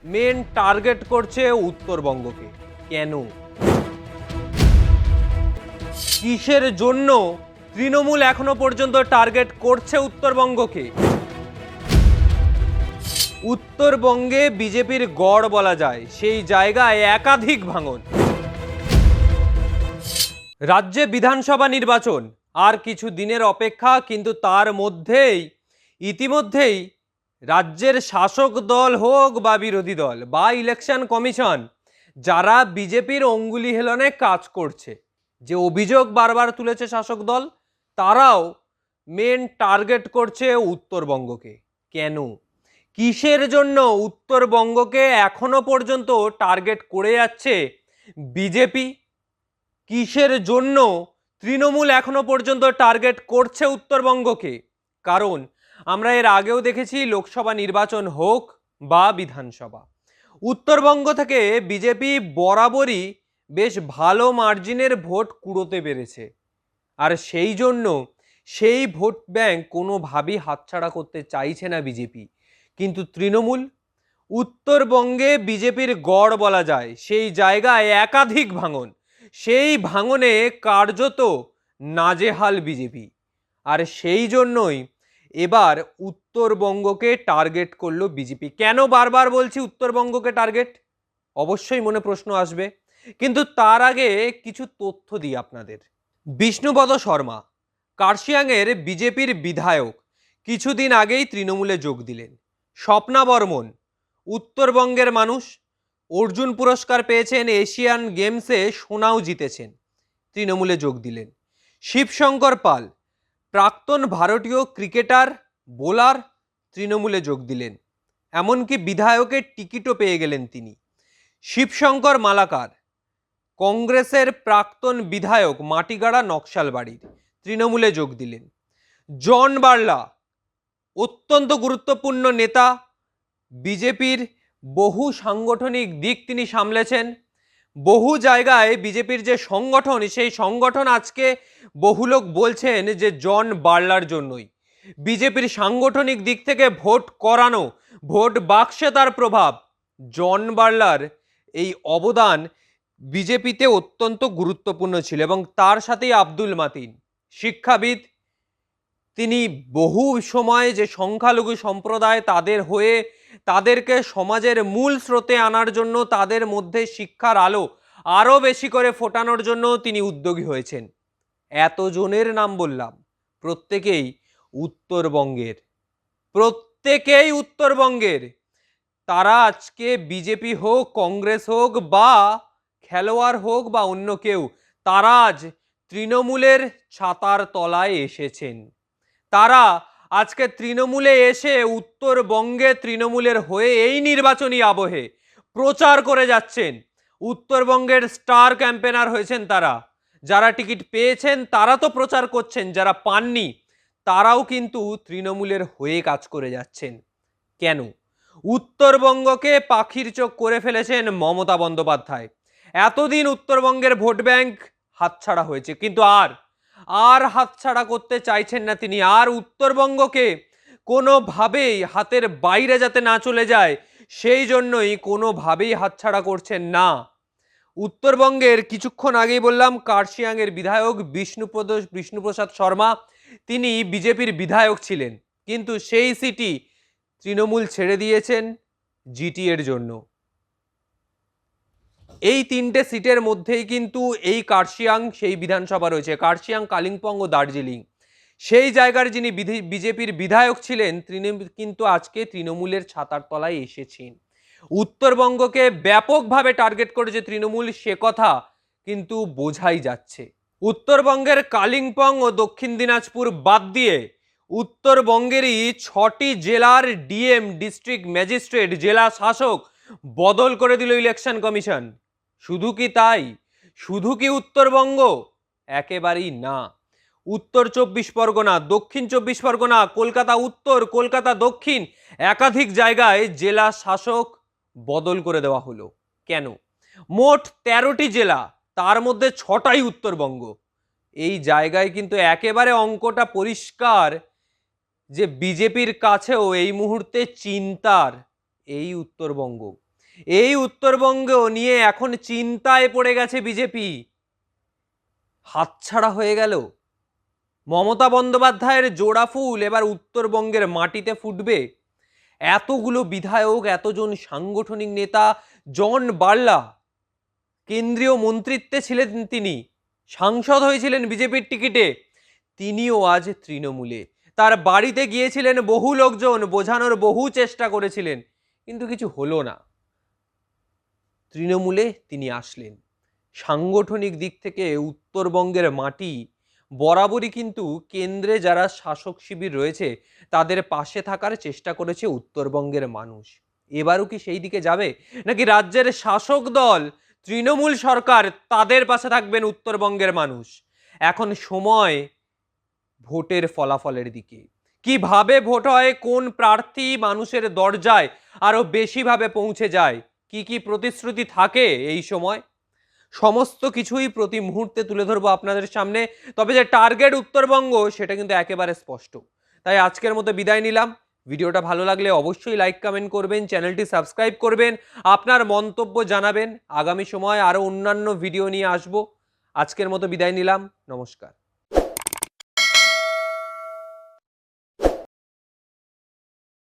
Main target করছে উত্তরবঙ্গকে। কেন? কিসের জন্য তৃণমূল এখনো পর্যন্ত টার্গেট করছে উত্তরবঙ্গকে? উত্তরবঙ্গে বিজেপির গড় বলা যায়, সেই জায়গায় একাধিক ভাঙন। রাজ্যে বিধানসভা নির্বাচন আর কিছু দিনের অপেক্ষা, কিন্তু তার মধ্যেই ইতিমধ্যেই রাজ্যের শাসক দল হোক বা বিরোধী দল বা ইলেকশন কমিশন, যারা বিজেপির অঙ্গুলি হেলনে কাজ করছে, যে অভিযোগ বারবার তুলেছে শাসক দল, তারাও মেন টার্গেট করছে উত্তরবঙ্গকে। কেন? কিসের জন্য উত্তরবঙ্গকে এখনো পর্যন্ত টার্গেট করে যাচ্ছে বিজেপি? কিসের জন্য তৃণমূল এখনো পর্যন্ত টার্গেট করছে উত্তরবঙ্গকে? কারণ আমরা এর আগেও দেখেছি, লোকসভা নির্বাচন হোক বা বিধানসভা, উত্তরবঙ্গ থেকে বিজেপি বরাবরই বেশ ভালো মার্জিনের ভোট কুড়োতে পেরেছে। আর সেই জন্য সেই ভোট ব্যাংক কোনোভাবেই হাতছাড়া করতে চাইছে না বিজেপি। কিন্তু তৃণমূল, উত্তরবঙ্গে বিজেপির গড় বলা যায়, সেই জায়গায় একাধিক ভাঙন। সেই ভাঙনে কার্যত নাজেহাল বিজেপি। আর সেই জন্যই এবার উত্তরবঙ্গকে টার্গেট করলো বিজেপি। কেন বারবার বলছি উত্তরবঙ্গকে টার্গেট? অবশ্যই মনে প্রশ্ন আসবে, কিন্তু তার আগে কিছু তথ্য দিই আপনাদের। বিষ্ণুপদ শর্মা, কার্শিয়াংয়ের বিজেপির বিধায়ক, কিছুদিন আগেই তৃণমূলে যোগ দিলেন। স্বপ্না বর্মন, উত্তরবঙ্গের মানুষ, অর্জুন পুরস্কার পেয়েছেন, এশিয়ান গেমসে সোনাও জিতেছেন, তৃণমূলে যোগ দিলেন। শিবশঙ্কর পাল, প্রাক্তন ভারতীয় ক্রিকেটার, বোলার, তৃণমূলে যোগ দিলেন। এমনকি বিধায়কের টিকিটও পেয়ে গেলেন তিনি। শিবশঙ্কর মালাকার, কংগ্রেসের প্রাক্তন বিধায়ক, মাটিগাড়া নকশালবাড়ির, তৃণমূলে যোগ দিলেন। জন বার্লা, অত্যন্ত গুরুত্বপূর্ণ নেতা, বিজেপির বহু সাংগঠনিক দিক তিনি সামলেছেন। বহু জায়গায় বিজেপির যে সংগঠন, সেই সংগঠন আজকে বহু লোক বলছেন যে জন বার্লার জন্যই। বিজেপির সাংগঠনিক দিক থেকে ভোট করানো, ভোট বাক্সে তার প্রভাব, জন বার্লার এই অবদান বিজেপিতে অত্যন্ত গুরুত্বপূর্ণ ছিল। এবং তার সাথেই আব্দুল মাতিন, শিক্ষাবিদ, তিনি বহু সময় যে সংখ্যালঘু সম্প্রদায়, তাদের হয়ে তাদেরকে সমাজের মূল স্রোতে আনার জন্য, তাদের মধ্যে শিক্ষার আলো আরও বেশি করে ফোটানোর জন্য তিনি উদ্যোগী হয়েছেন। এতজনের নাম বললাম, প্রত্যেকেই উত্তরবঙ্গের, প্রত্যেকেই উত্তরবঙ্গের। তারা আজকে বিজেপি হোক, কংগ্রেস হোক বা খেলোয়াড় হোক বা অন্য কেউ, তারা আজ তৃণমূলের ছাতার তলায় এসেছেন। তারা আজকে তৃণমূলে এসে উত্তরবঙ্গে তৃণমূলের হয়ে এই নির্বাচনী আবহে প্রচার করে যাচ্ছেন। উত্তরবঙ্গের স্টার ক্যাম্পেনার হয়েছেন তারা। যারা টিকিট পেয়েছেন তারা তো প্রচার করছেন, যারা পাননি তারাও কিন্তু তৃণমূলের হয়ে কাজ করে যাচ্ছেন। কেন? উত্তরবঙ্গকে পাখির চোখ করে ফেলেছেন মমতা বন্দ্যোপাধ্যায়। এতদিন উত্তরবঙ্গের ভোট ব্যাংক হাতছাড়া হয়েছে, কিন্তু আর হাতছাড়া করতে চাইছেন না তিনি। আর উত্তরবঙ্গকে কোনোভাবেই হাতের বাইরে যাতে না চলে যায়, সেই জন্যই কোনোভাবেই হাতছাড়া করছেন না। উত্তরবঙ্গের কিছুক্ষণ আগেই বললাম, কার্শিয়াংয়ের বিধায়ক বিষ্ণুপ্রসাদ শর্মা, তিনি বিজেপির বিধায়ক ছিলেন, কিন্তু সেই সিটি তৃণমূল ছেড়ে দিয়েছেন জিটি এর জন্য। এই তিনটে সিটের মধ্যেই কিন্তু এই কার্শিয়াং সেই বিধানসভা রয়েছে, কার্শিয়াং, কালিম্পং ও দার্জিলিং। সেই জায়গার যিনি বিজেপির বিধায়ক ছিলেন, তিনি কিন্তু আজকে তৃণমূলের ছাতার তলায় এসেছেন। উত্তরবঙ্গকে ব্যাপকভাবে টার্গেট করেছে তৃণমূল, সে কথা কিন্তু বোঝাই যাচ্ছে। উত্তরবঙ্গের কালিম্পং ও দক্ষিণ দিনাজপুর বাদ দিয়ে উত্তরবঙ্গেরই 6টি জেলার ডিএম, ডিস্ট্রিক্ট ম্যাজিস্ট্রেট, জেলা শাসক বদল করে দিল ইলেকশন কমিশন। শুধু কি তাই? শুধু কি উত্তরবঙ্গ? একেবারেই না। উত্তর 24 পরগনা, দক্ষিণ 24 পরগনা, কলকাতা উত্তর, কলকাতা দক্ষিণ, একাধিক জায়গায় জেলা শাসক বদল করে দেওয়া হলো। কেন? মোট 13টি জেলা, তার মধ্যে 6টাই উত্তরবঙ্গ। এই জায়গায় কিন্তু একেবারে অঙ্কটা পরিষ্কার যে বিজেপির কাছেও এই মুহূর্তে চিন্তার এই উত্তরবঙ্গ। এই উত্তরবঙ্গ নিয়ে এখন চিন্তায় পড়ে গেছে বিজেপি। হাতছাড়া হয়ে গেল। মমতা বন্দ্যোপাধ্যায়ের জোড়া ফুল এবার উত্তরবঙ্গের মাটিতে ফুটবে। এতগুলো বিধায়ক, এতজন সাংগঠনিক নেতা, জন বার্লা কেন্দ্রীয় মন্ত্রিত্বে ছিলেন, তিনি সাংসদ হয়েছিলেন বিজেপির টিকিটে, তিনিও আজ তৃণমূলে। তার বাড়িতে গিয়েছিলেন বহু লোকজন, বোঝানোর বহু চেষ্টা করেছিলেন, কিন্তু কিছু হলো না। তৃণমূলে তিনি আসলেন। সাংগঠনিক দিক থেকে উত্তরবঙ্গের মাটি বরাবরই কিন্তু কেন্দ্রে যারা শাসক শিবির রয়েছে তাদের পাশে থাকার চেষ্টা করেছে উত্তরবঙ্গের মানুষ। এবারও কি সেই দিকে যাবে, নাকি রাজ্যের শাসক দল তৃণমূল সরকার তাদের পাশে থাকবেন উত্তরবঙ্গের মানুষ? এখন সময় ভোটের ফলাফলের দিকে। কিভাবে ভোট হয়, কোন প্রার্থী মানুষের দরজায় আরো বেশিভাবে পৌঁছে যায়, কি কি প্রতিশ্রুতি থাকে এই সময়, সমস্ত কিছুই প্রতি মুহূর্তে তুলে ধরবো আপনাদের সামনে। তবে যে টার্গেট উত্তরবঙ্গ সেটা কিন্তু একেবারে স্পষ্ট। তাই আজকের মতো বিদায় নিলাম। ভিডিওটা ভালো লাগলে অবশ্যই লাইক কমেন্ট করবেন, চ্যানেলটি সাবস্ক্রাইব করবেন, আপনার মন্তব্য জানাবেন। আগামী সময় আরো অন্যান্য ভিডিও নিয়ে আসবো। আজকের মতো বিদায় নিলাম, নমস্কার।